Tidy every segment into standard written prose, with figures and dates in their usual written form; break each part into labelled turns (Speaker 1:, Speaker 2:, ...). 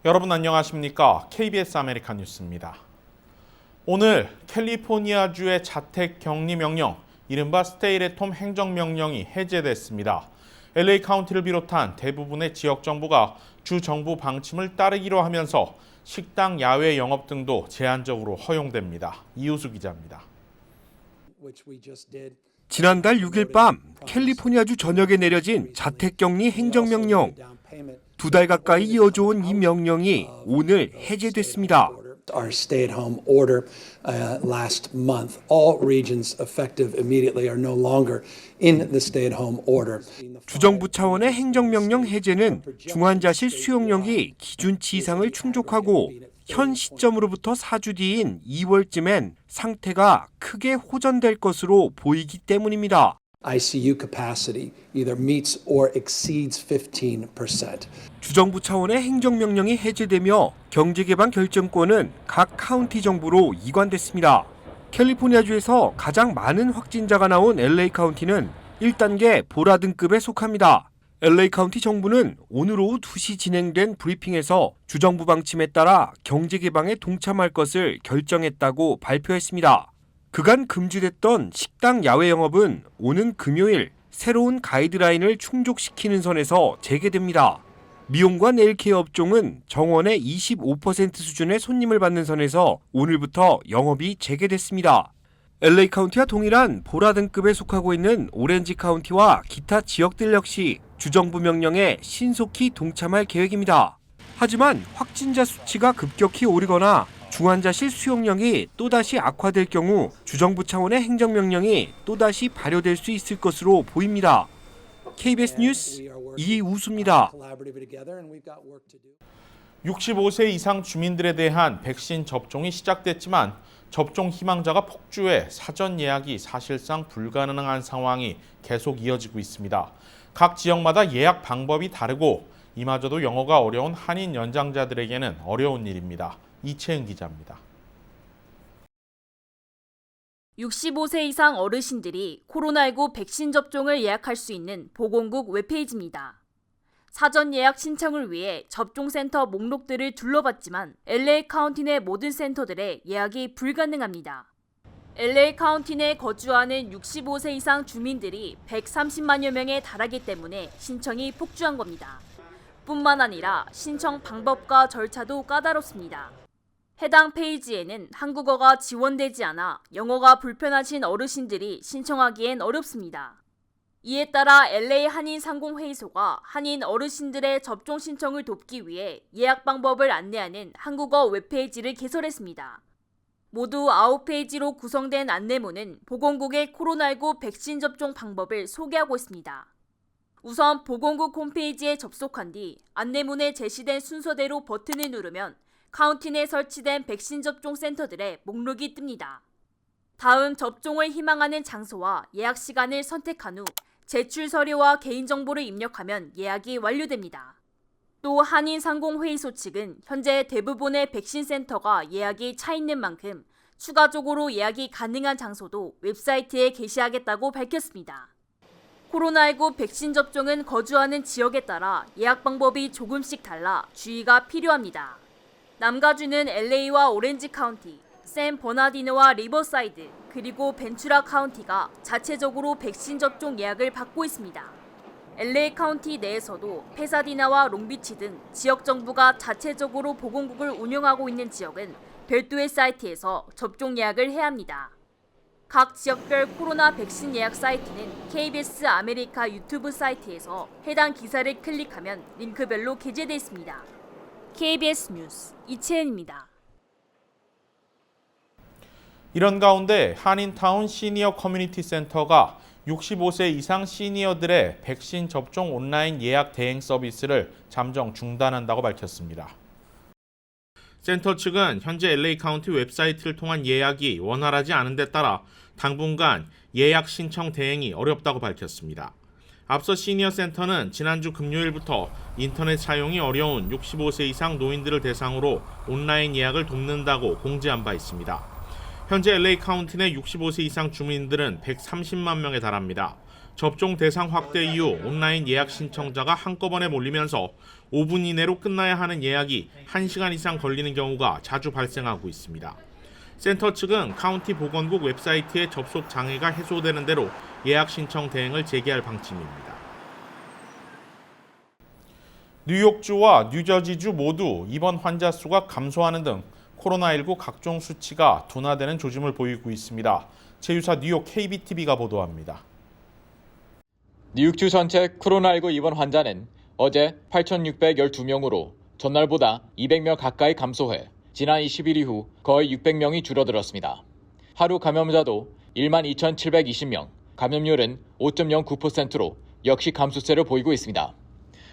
Speaker 1: 여러분 안녕하십니까? KBS 아메리카 뉴스입니다. 오늘 캘리포니아주의 자택 격리 명령, 이른바 스테이 앳 홈 행정명령이 해제됐습니다. LA 카운티를 비롯한 대부분의 지역 정부가 주 정부 방침을 따르기로 하면서 식당, 야외 영업 등도 제한적으로 허용됩니다. 이우수 기자입니다.
Speaker 2: 지난달 6일 밤 캘리포니아주 전역에 내려진 자택격리 행정명령. 2달 가까이 이어져온 이 명령이 오늘 해제됐습니다.
Speaker 3: Our stay-at-home order last month. All regions effective immediately are no longer in the stay-at-home order.
Speaker 2: 주정부 차원의 행정명령 해제는 중환자실 수용력이 기준치 이상을 충족하고 현 시점으로부터 4주 뒤인 2월쯤엔 상태가 크게 호전될 것으로 보이기 때문입니다.
Speaker 3: ICU capacity either meets or exceeds 15%.
Speaker 2: 주정부 차원의 행정명령이 해제되며 경제개방 결정권은 각 카운티 정부로 이관됐습니다. 캘리포니아주에서 가장 많은 확진자가 나온 LA 카운티는 1단계 보라 등급에 속합니다. LA 카운티 정부는 오늘 오후 2시 진행된 브리핑에서 주정부 방침에 따라 경제개방에 동참할 것을 결정했다고 발표했습니다. 그간 금지됐던 식당 야외 영업은 오는 금요일 새로운 가이드라인을 충족시키는 선에서 재개됩니다. 미용과 네일케어 업종은 정원의 25% 수준의 손님을 받는 선에서 오늘부터 영업이 재개됐습니다. LA 카운티와 동일한 보라 등급에 속하고 있는 오렌지 카운티와 기타 지역들 역시 주정부 명령에 신속히 동참할 계획입니다. 하지만 확진자 수치가 급격히 오르거나 중환자실 수용력이 또다시 악화될 경우 주정부 차원의 행정명령이 또다시 발효될 수 있을 것으로 보입니다. KBS 뉴스 이우수입니다.
Speaker 1: 65세 이상 주민들에 대한 백신 접종이 시작됐지만 접종 희망자가 폭주해 사전 예약이 사실상 불가능한 상황이 계속 이어지고 있습니다. 각 지역마다 예약 방법이 다르고 이마저도 영어가 어려운 한인 연장자들에게는 어려운 일입니다. 이채은 기자입니다.
Speaker 4: 65세 이상 어르신들이 코로나19 백신 접종을 예약할 수 있는 보건국 웹페이지입니다. 사전 예약 신청을 위해 접종센터 목록들을 둘러봤지만 LA 카운티 내 모든 센터들의 예약이 불가능합니다. LA 카운티 내 거주하는 65세 이상 주민들이 130만여 명에 달하기 때문에 신청이 폭주한 겁니다. 뿐만 아니라 신청 방법과 절차도 까다롭습니다. 해당 페이지에는 한국어가 지원되지 않아 영어가 불편하신 어르신들이 신청하기엔 어렵습니다. 이에 따라 LA 한인상공회의소가 한인 어르신들의 접종 신청을 돕기 위해 예약 방법을 안내하는 한국어 웹페이지를 개설했습니다. 모두 9페이지로 구성된 안내문은 보건국의 코로나19 백신 접종 방법을 소개하고 있습니다. 우선 보건국 홈페이지에 접속한 뒤 안내문에 제시된 순서대로 버튼을 누르면 카운티 내 설치된 백신 접종 센터들의 목록이 뜹니다. 다음 접종을 희망하는 장소와 예약 시간을 선택한 후 제출 서류와 개인정보를 입력하면 예약이 완료됩니다. 또 한인상공회의소 측은 현재 대부분의 백신 센터가 예약이 차 있는 만큼 추가적으로 예약이 가능한 장소도 웹사이트에 게시하겠다고 밝혔습니다. 코로나19 백신 접종은 거주하는 지역에 따라 예약 방법이 조금씩 달라 주의가 필요합니다. 남가주는 LA와 오렌지 카운티, 샌 버나디노와 리버사이드, 그리고 벤츄라 카운티가 자체적으로 백신 접종 예약을 받고 있습니다. LA 카운티 내에서도 페사디나와 롱비치 등 지역 정부가 자체적으로 보건국을 운영하고 있는 지역은 별도의 사이트에서 접종 예약을 해야 합니다. 각 지역별 코로나 백신 예약 사이트는 KBS 아메리카 유튜브 사이트에서 해당 기사를 클릭하면 링크별로 게재되어 있습니다. KBS 뉴스 이채은입니다.
Speaker 1: 이런 가운데 한인타운 시니어 커뮤니티 센터가 65세 이상 시니어들의 백신 접종 온라인 예약 대행 서비스를 잠정 중단한다고 밝혔습니다. 센터 측은 현재 LA 카운티 웹사이트를 통한 예약이 원활하지 않은 데 따라 당분간 예약 신청 대행이 어렵다고 밝혔습니다. 앞서 시니어 센터는 지난주 금요일부터 인터넷 사용이 어려운 65세 이상 노인들을 대상으로 온라인 예약을 돕는다고 공지한 바 있습니다. 현재 LA 카운티 내 65세 이상 주민들은 130만 명에 달합니다. 접종 대상 확대 이후 온라인 예약 신청자가 한꺼번에 몰리면서 5분 이내로 끝나야 하는 예약이 1시간 이상 걸리는 경우가 자주 발생하고 있습니다. 센터 측은 카운티 보건국 웹사이트에 접속 장애가 해소되는 대로 예약 신청 대행을 재개할 방침입니다. 뉴욕주와 뉴저지주 모두 입원 환자 수가 감소하는 등 코로나19 각종 수치가 둔화되는 조짐을 보이고 있습니다. 제휴사 뉴욕 KBTV가 보도합니다.
Speaker 5: 뉴욕주 전체 코로나19 입원 환자는 어제 8,612명으로 전날보다 200명 가까이 감소해 지난 20일 이후 거의 600명이 줄어들었습니다. 하루 감염자도 12,720명, 감염률은 5.09%로 역시 감소세를 보이고 있습니다.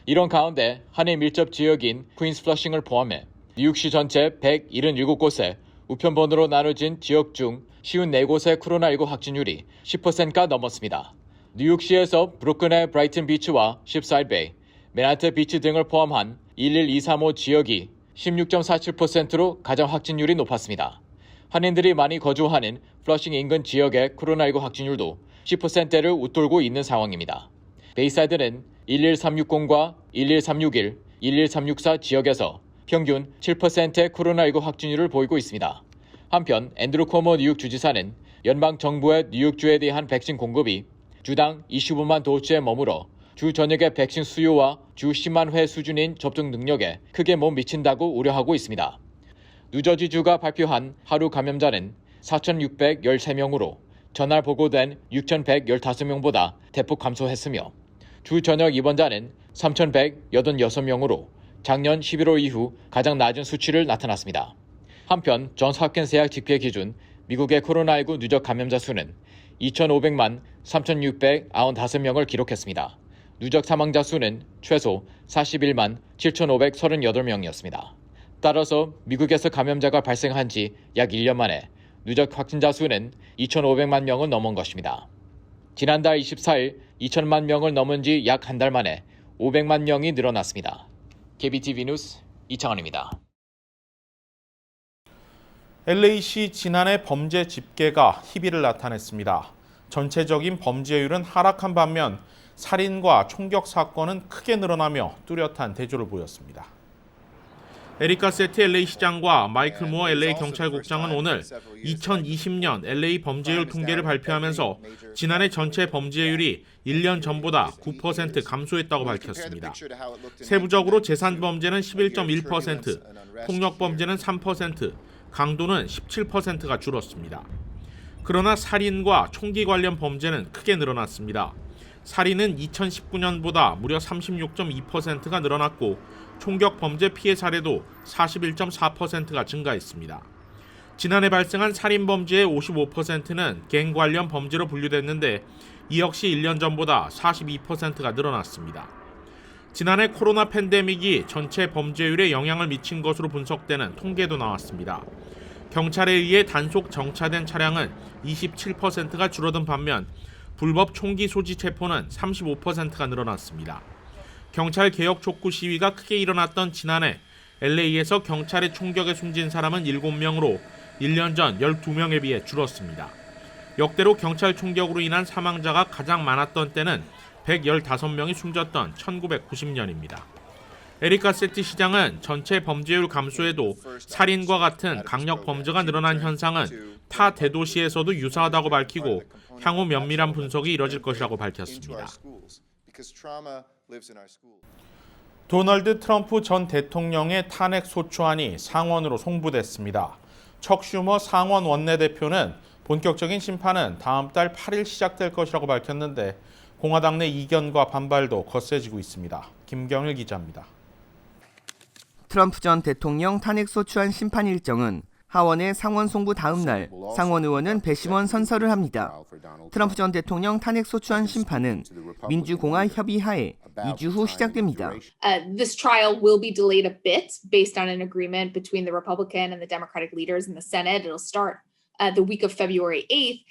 Speaker 5: 이런 가운데 한해 밀접 지역인 퀸스 플러싱을 포함해 뉴욕시 전체 177곳에 우편번호로 나눠진 지역 중 54곳의 코로나19 확진율이 10%가 넘었습니다. 뉴욕시에서 브루클린의 브라이튼 비치와 십사이드 베이, 맨하튼 비치 등을 포함한 11235 지역이 16.47%로 가장 확진율이 높았습니다. 한인들이 많이 거주하는 플러싱 인근 지역의 코로나19 확진율도 10%대를 웃돌고 있는 상황입니다. 베이사이드는 11360과 11361, 11364 지역에서 평균 7%의 코로나19 확진율을 보이고 있습니다. 한편 앤드루 코모 뉴욕 주지사는 연방 정부의 뉴욕주에 대한 백신 공급이 주당 25만 도스에 머물러 주 전역의 백신 수요와 주 10만 회 수준인 접종 능력에 크게 못 미친다고 우려하고 있습니다. 뉴저지주가 발표한 하루 감염자는 4,613명으로 전날 보고된 6,115명보다 대폭 감소했으며 주 전역 입원자는 3,186명으로 작년 11월 이후 가장 낮은 수치를 나타났습니다. 한편 존스 홉킨스 대학 집계 기준 미국의 코로나19 누적 감염자 수는 2,500만 3,695명을 기록했습니다. 누적 사망자 수는 최소 41만 7,538명이었습니다. 따라서 미국에서 감염자가 발생한 지 약 1년 만에 누적 확진자 수는 2,500만 명을 넘은 것입니다. 지난달 24일 2,000만 명을 넘은 지 약 한 달 만에 500만 명이 늘어났습니다. KBTV 뉴스 이창원입니다.
Speaker 1: LA시 지난해 범죄 집계가 희비를 나타냈습니다. 전체적인 범죄율은 하락한 반면 살인과 총격 사건은 크게 늘어나며 뚜렷한 대조를 보였습니다. 에리카 세티 LA시장과 마이클 무어 LA 경찰국장은 오늘 2020년 LA 범죄율 통계를 발표하면서 지난해 전체 범죄율이 1년 전보다 9% 감소했다고 밝혔습니다. 세부적으로 재산 범죄는 11.1%, 폭력 범죄는 3%, 강도는 17%가 줄었습니다. 그러나 살인과 총기 관련 범죄는 크게 늘어났습니다. 살인은 2019년보다 무려 36.2%가 늘어났고 총격 범죄 피해 사례도 41.4%가 증가했습니다. 지난해 발생한 살인 범죄의 55%는 갱 관련 범죄로 분류됐는데 이 역시 1년 전보다 42%가 늘어났습니다. 지난해 코로나 팬데믹이 전체 범죄율에 영향을 미친 것으로 분석되는 통계도 나왔습니다. 경찰에 의해 단속 정차된 차량은 27%가 줄어든 반면 불법 총기 소지 체포는 35%가 늘어났습니다. 경찰 개혁 촉구 시위가 크게 일어났던 지난해 LA에서 경찰의 총격에 숨진 사람은 7명으로 1년 전 12명에 비해 줄었습니다. 역대로 경찰 총격으로 인한 사망자가 가장 많았던 때는 115명이 숨졌던 1990년입니다. 에리카 세티 시장은 전체 범죄율 감소에도 살인과 같은 강력 범죄가 늘어난 현상은 타 대도시에서도 유사하다고 밝히고 향후 면밀한 분석이 이뤄질 것이라고 밝혔습니다. 도널드 트럼프 전 대통령의 탄핵 소추안이 상원으로 송부됐습니다. 척 슈머 상원 원내대표는 본격적인 심판은 다음 달 8일 시작될 것이라고 밝혔는데 공화당 내 이견과 반발도 거세지고 있습니다. 김경일 기자입니다.
Speaker 6: 트럼프 전 대통령 탄핵소추안 심판 일정은 하원의 상원 송부 다음 날 상원 의원은 배심원 선서를 합니다. 트럼프 전 대통령 탄핵소추안 심판은 민주공화 협의하에 2주 후 시작됩니다.
Speaker 7: This trial will be delayed a bit based on an agreement between the Republican and the Democratic leaders in the Senate. It'll start the week of February 8th.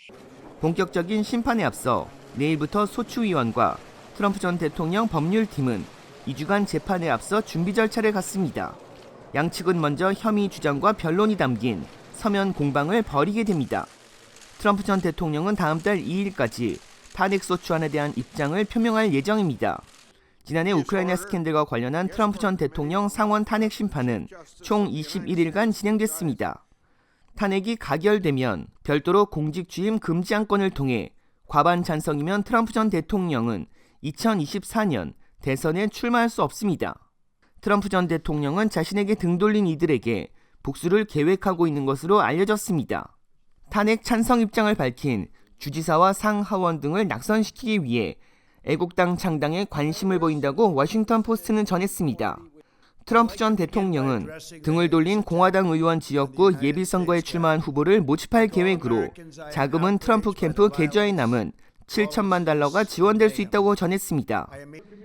Speaker 6: 본격적인 심판에 앞서 내일부터 소추위원과 트럼프 전 대통령 법률팀은 2주간 재판에 앞서 준비 절차를 갖습니다. 양측은 먼저 혐의 주장과 변론이 담긴 서면 공방을 벌이게 됩니다. 트럼프 전 대통령은 다음 달 2일까지 탄핵소추안에 대한 입장을 표명할 예정입니다. 지난해 우크라이나 스캔들과 관련한 트럼프 전 대통령 상원 탄핵 심판은 총 21일간 진행됐습니다. 탄핵이 가결되면 별도로 공직 취임 금지 안건을 통해 과반 찬성이면 트럼프 전 대통령은 2024년 대선에 출마할 수 없습니다. 트럼프 전 대통령은 자신에게 등 돌린 이들에게 복수를 계획하고 있는 것으로 알려졌습니다. 탄핵 찬성 입장을 밝힌 주지사와 상하원 등을 낙선시키기 위해 애국당 창당에 관심을 보인다고 워싱턴 포스트는 전했습니다. 트럼프 전 대통령은 등을 돌린 공화당 의원 지역구 예비선거에 출마한 후보를 모집할 계획으로 자금은 트럼프 캠프 계좌에 남은 $7천만 달러가 지원될 수 있다고 전했습니다.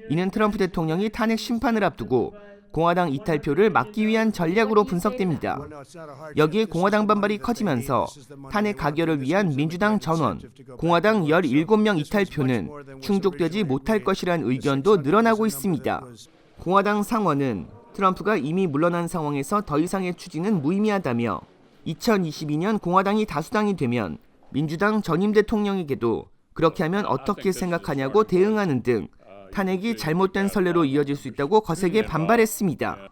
Speaker 6: 이는 트럼프 대통령이 탄핵 심판을 앞두고 공화당 이탈표를 막기 위한 전략으로 분석됩니다. 여기에 공화당 반발이 커지면서 탄핵 가결을 위한 민주당 전원, 공화당 17명 이탈표는 충족되지 못할 것이란 의견도 늘어나고 있습니다. 공화당 상원은 트럼프가 이미 물러난 상황에서 더 이상의 추진은 무의미하다며 2022년 공화당이 다수당이 되면 민주당 전임 대통령에게도 그렇게 하면 어떻게 생각하냐고 대응하는 등 탄핵이 잘못된 선례로 이어질 수 있다고 거세게 반발했습니다.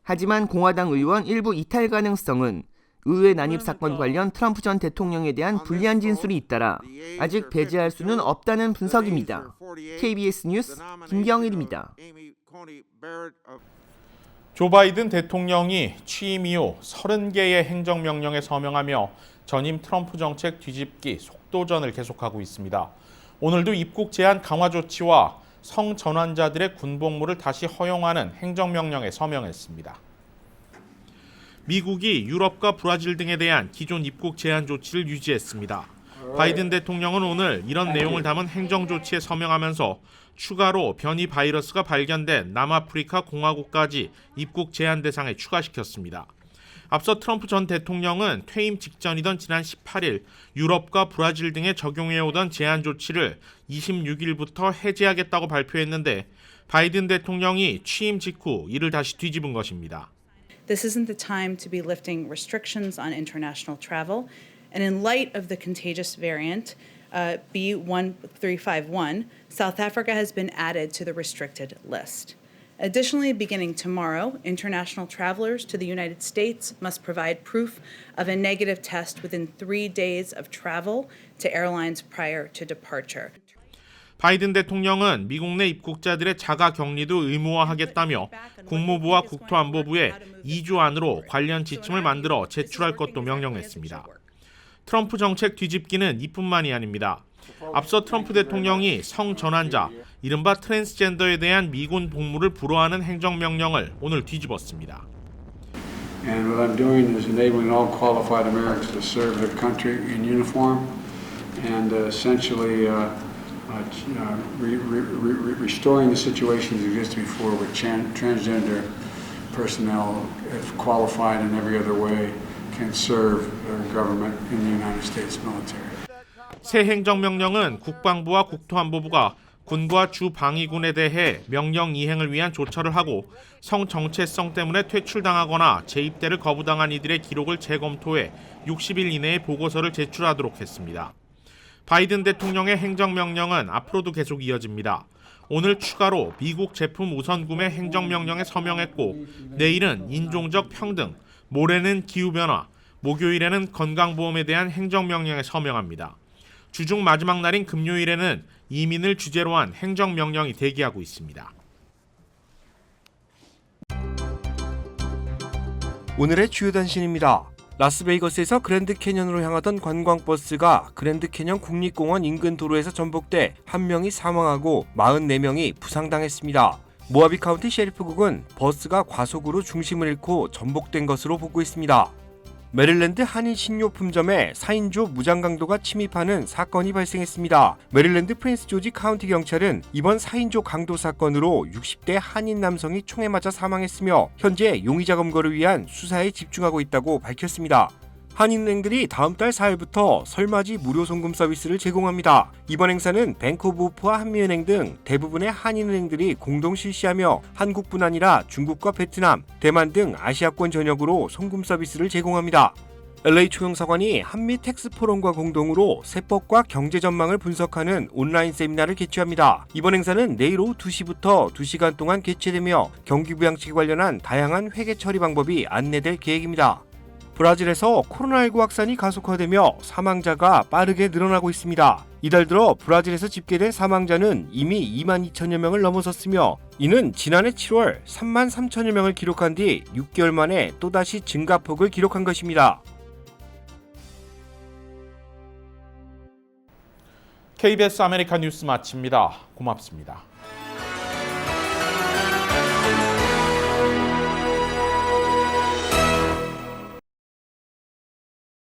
Speaker 6: 하지만 공화당 의원 일부 이탈 가능성은 의회 난입 사건 관련 트럼프 전 대통령에 대한 불리한 진술이 잇따라 아직 배제할 수는 없다는 분석입니다. KBS 뉴스 김경일입니다.
Speaker 1: 조 바이든 대통령이 취임 이후 30개의 행정명령에 서명하며 전임 트럼프 정책 뒤집기 속도전을 계속하고 있습니다. 오늘도 입국 제한 강화 조치와 성전환자들의 군복무를 다시 허용하는 행정명령에 서명했습니다. 미국이 유럽과 브라질 등에 대한 기존 입국 제한 조치를 유지했습니다. 바이든 대통령은 오늘 이런 내용을 담은 행정조치에 서명하면서 추가로 변이 바이러스가 발견된 남아프리카 공화국까지 입국 제한 대상에 추가시켰습니다. 앞서 트럼프 전 대통령은 퇴임 직전이던 지난 18일 유럽과 브라질 등에 적용해오던 제한 조치를 26일부터 해제하겠다고 발표했는데 바이든 대통령이 취임 직후 이를 다시 뒤집은 것입니다.
Speaker 8: This isn't the time to be lifting restrictions on international travel. And in light of the contagious variant, B1351, South Africa has been added to the restricted list. Additionally, beginning tomorrow, international travelers to the United States must provide proof of a negative test within 3 days of travel to airlines prior to departure.
Speaker 1: 바이든 대통령은 미국 내 입국자들의 자가 격리도 의무화하겠다며 국무부와 국토안보부에 2주 안으로 관련 지침을 만들어 제출할 것도 명령했습니다. 트럼프 정책 뒤집기는 이뿐만이 아닙니다. 앞서 트럼프 대통령이 성전환자, 이른바 트랜스젠더에 대한 미군 복무를 불허하는 행정명령을 오늘 뒤집었습니다.
Speaker 9: And what I'm doing is enabling all qualified Americans to serve their country in uniform and essentially restoring the situation that existed before with transgender personnel, if qualified in every other way, can serve their government in the United States military.
Speaker 1: 새 행정명령은 국방부와 국토안보부가 군과 주방위군에 대해 명령 이행을 위한 조처를 하고 성정체성 때문에 퇴출당하거나 재입대를 거부당한 이들의 기록을 재검토해 60일 이내에 보고서를 제출하도록 했습니다. 바이든 대통령의 행정명령은 앞으로도 계속 이어집니다. 오늘 추가로 미국 제품 우선 구매 행정명령에 서명했고 내일은 인종적 평등, 모레는 기후변화, 목요일에는 건강보험에 대한 행정명령에 서명합니다. 주중 마지막 날인 금요일에는 이민을 주제로 한 행정명령이 대기하고 있습니다.
Speaker 2: 오늘의 주요 단신입니다. 라스베이거스에서 그랜드 캐년으로 향하던 관광버스가 그랜드 캐년 국립공원 인근 도로에서 전복돼 1명이 사망하고 44명이 부상당했습니다. 모하비 카운티 셰리프국은 버스가 과속으로 중심을 잃고 전복된 것으로 보고 있습니다. 메릴랜드 한인 식료품점에 4인조 무장강도가 침입하는 사건이 발생했습니다. 메릴랜드 프린스 조지 카운티 경찰은 이번 4인조 강도 사건으로 60대 한인 남성이 총에 맞아 사망했으며 현재 용의자 검거를 위한 수사에 집중하고 있다고 밝혔습니다. 한인은행들이 다음 달 4일부터 설맞이 무료 송금 서비스를 제공합니다. 이번 행사는 뱅크 오브 호프와 한미은행 등 대부분의 한인은행들이 공동 실시하며 한국뿐 아니라 중국과 베트남, 대만 등 아시아권 전역으로 송금 서비스를 제공합니다. LA 초용사관이 한미 텍스 포럼과 공동으로 세법과 경제 전망을 분석하는 온라인 세미나를 개최합니다. 이번 행사는 내일 오후 2시부터 2시간 동안 개최되며 경기부양책에 관련한 다양한 회계 처리 방법이 안내될 계획입니다. 브라질에서 코로나19 확산이 가속화되며 사망자가 빠르게 늘어나고 있습니다. 이달 들어 브라질에서 집계된 사망자는 이미 2만 2천여 명을 넘어섰으며 이는 지난해 7월 3만 3천여 명을 기록한 뒤 6개월 만에 또다시 증가폭을 기록한 것입니다.
Speaker 1: KBS 아메리카 뉴스 마칩니다. 고맙습니다.